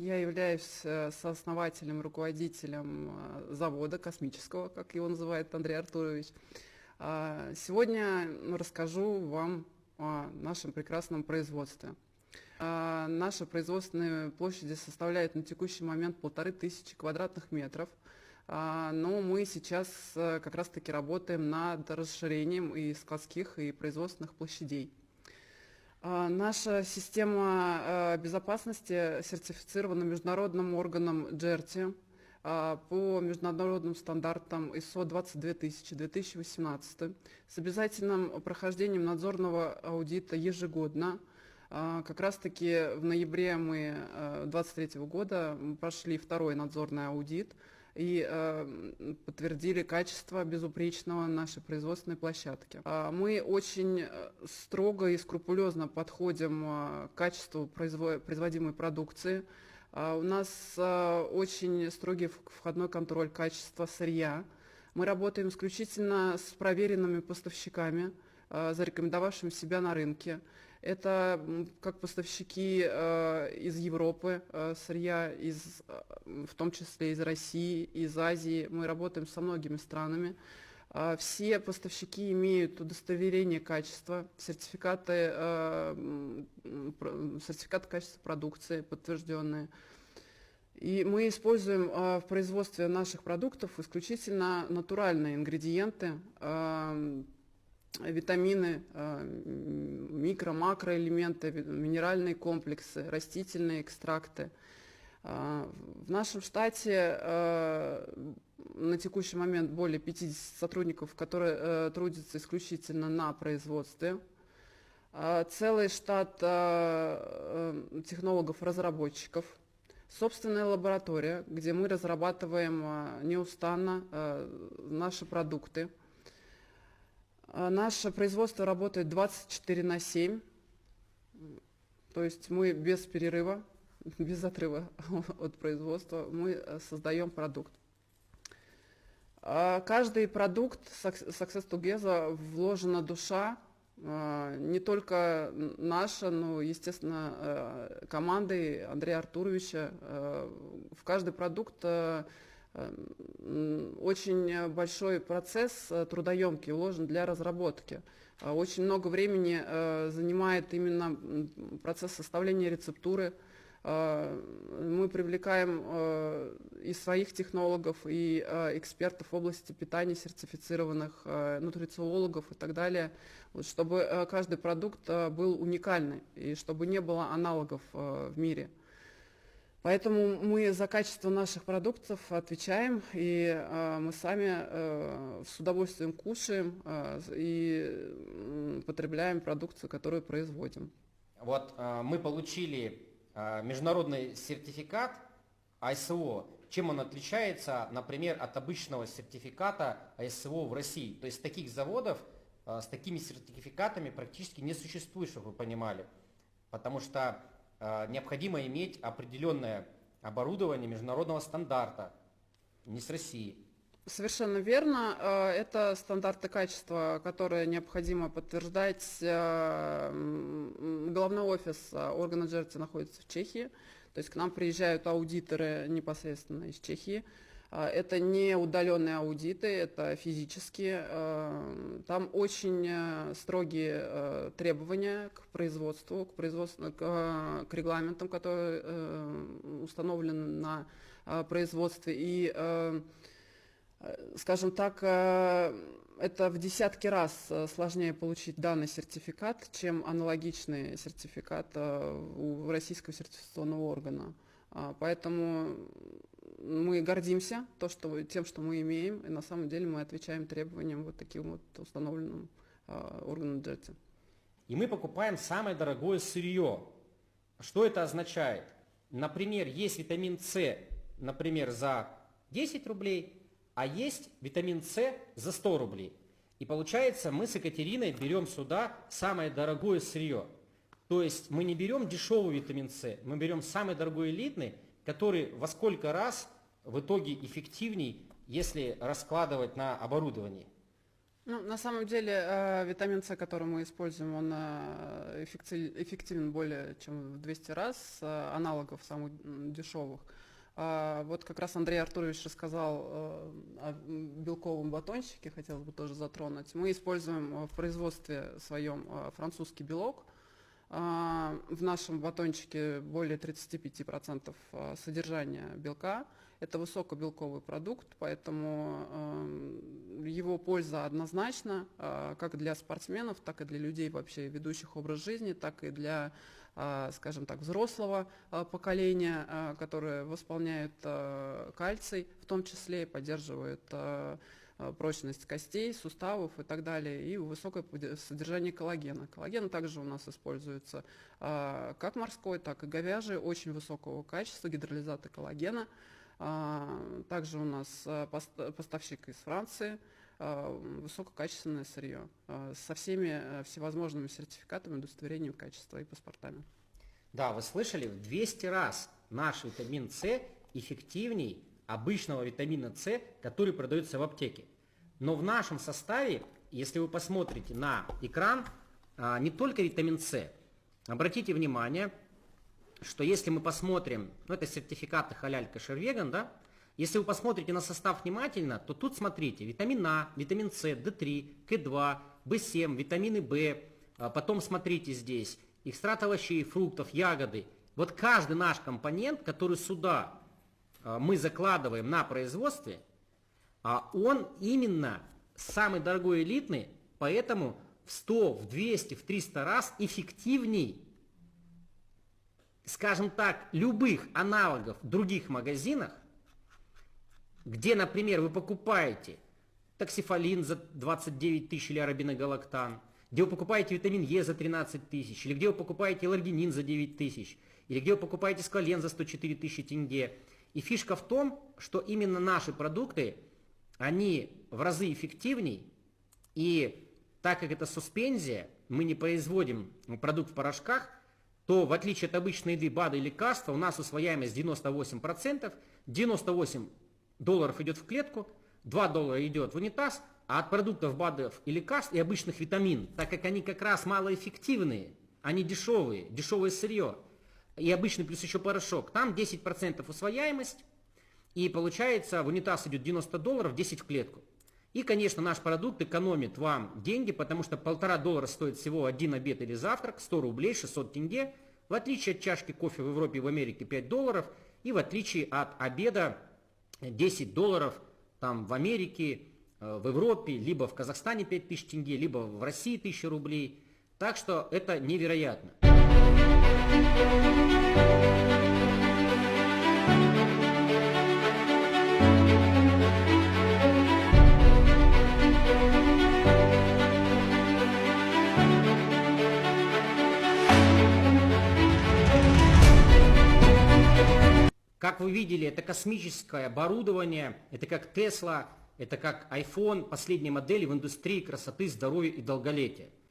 Я являюсь сооснователем, руководителем завода космического, как его называет Андрей Артурович. Сегодня расскажу вам о нашем прекрасном производстве. Наша производственная площадь составляет на текущий момент 1500 квадратных метров, но мы сейчас как раз-таки работаем над расширением и складских, и производственных площадей. Наша система безопасности сертифицирована международным органом JERTI по международным стандартам ISO 22000-2018 с обязательным прохождением надзорного аудита ежегодно. Как раз-таки в ноябре 2023 года прошли второй надзорный аудит и подтвердили качество безупречного нашей производственной площадки. Мы очень строго и скрупулезно подходим к качеству производимой продукции. У нас очень строгий входной контроль качества сырья. Мы работаем исключительно с проверенными поставщиками, зарекомендовавшими себя на рынке. Это как поставщики из Европы сырья, в том числе из России, из Азии. Мы работаем со многими странами. Все поставщики имеют удостоверение качества, сертификат качества продукции подтвержденные. И мы используем в производстве наших продуктов исключительно натуральные ингредиенты, витамины, микро-макроэлементы, минеральные комплексы, растительные экстракты. В нашем штате на текущий момент более 50 сотрудников, которые трудятся исключительно на производстве. Целый штат технологов-разработчиков. Собственная лаборатория, где мы разрабатываем неустанно наши продукты. Наше производство работает 24/7, то есть мы без перерыва, без отрыва от производства, мы создаем продукт. Каждый продукт Success Together вложена душа, не только наша, но, естественно, командой Андрея Артуровича. В каждый продукт очень большой процесс трудоемкий вложен для разработки. Очень много времени занимает именно процесс составления рецептуры. Мы привлекаем и своих технологов, и экспертов в области питания, сертифицированных, нутрициологов и так далее, чтобы каждый продукт был уникальный и чтобы не было аналогов в мире. Поэтому мы за качество наших продуктов отвечаем, и мы сами с удовольствием кушаем и потребляем продукцию, которую производим. Вот мы получили международный сертификат ISO. Чем он отличается, например, от обычного сертификата ISO в России? То есть таких заводов с такими сертификатами практически не существует, чтобы вы понимали, потому что необходимо иметь определенное оборудование международного стандарта, не с России. Совершенно верно. Это стандарты качества, которые необходимо подтверждать. Головной офис органа JERTI находится в Чехии, то есть к нам приезжают аудиторы непосредственно из Чехии. Это не удаленные аудиты, это физические. Там очень строгие требования к производству, к регламентам, которые установлены на производстве. И, скажем так, это в десятки раз сложнее получить данный сертификат, чем аналогичный сертификат у российского сертификационного органа. Поэтому мы гордимся тем, что мы имеем, и на самом деле мы отвечаем требованиям вот таким вот установленным органом JERTI. И мы покупаем самое дорогое сырье. Что это означает? Например, есть витамин С, например, за 10 рублей, а есть витамин С за 100 рублей. И получается, мы с Екатериной берем сюда самое дорогое сырье. То есть мы не берем дешевый витамин С, мы берем самый дорогой элитный, который во сколько раз в итоге эффективней, если раскладывать на оборудовании. Ну, на самом деле, витамин С, который мы используем, он эффективен более чем в 200 раз, аналогов самых дешевых. Вот как раз Андрей Артурович рассказал о белковом батончике, хотелось бы тоже затронуть. Мы используем в производстве своем французский белок. В нашем батончике более 35% содержания белка. Это высокобелковый продукт, поэтому его польза однозначна как для спортсменов, так и для людей, вообще ведущих образ жизни, так и для, скажем так, взрослого поколения, которые восполняют кальций, в том числе и поддерживают прочность костей, суставов и так далее, и высокое содержание коллагена. Коллаген также у нас используется как морской, так и говяжий, очень высокого качества, гидролизаты коллагена. Также у нас поставщик из Франции, высококачественное сырье со всеми всевозможными сертификатами, удостоверением качества и паспортами. Да, вы слышали, в 200 раз наш витамин С эффективней обычного витамина С, который продается в аптеке. Но в нашем составе, если вы посмотрите на экран, не только витамин С. Обратите внимание, что если мы посмотрим, ну это сертификаты халяль кошер веган, да? Если вы посмотрите на состав внимательно, то тут смотрите, витамин А, витамин С, D3, К2, В7, витамины В, потом смотрите здесь, экстракт овощей, фруктов, ягоды. Вот каждый наш компонент, который сюда мы закладываем на производстве, он именно самый дорогой элитный, поэтому в 100, в 200, в 300 раз эффективней, скажем так, любых аналогов в других магазинах, где, например, вы покупаете токсифолин за 29 тысяч или арабиногалактан, где вы покупаете витамин Е за 13 тысяч, или где вы покупаете ларгинин за 9 тысяч, или где вы покупаете сквален за 104 тысячи тенге. И фишка в том, что именно наши продукты, они в разы эффективней, и так как это суспензия, мы не производим продукт в порошках, то в отличие от обычной еды, БАДа и лекарства, у нас усвояемость 98%, $98 идет в клетку, $2 идет в унитаз, а от продуктов БАДов и лекарств и обычных витамин, так как они как раз малоэффективные, они дешевые, дешевое сырье, и обычный плюс еще порошок, там 10% усвояемость, и получается в унитаз идет $90, 10 в клетку. И, конечно, наш продукт экономит вам деньги, потому что $1,5 стоит всего один обед или завтрак, 100 рублей, 600 тенге, в отличие от чашки кофе в Европе и в Америке $5, и в отличие от обеда $10 там в Америке, в Европе, либо в Казахстане 5000 тенге, либо в России 1000 рублей. Так что это невероятно. Как вы видели, это космическое оборудование, это как Tesla, это как iPhone, последней модели в индустрии красоты, здоровья и долголетия.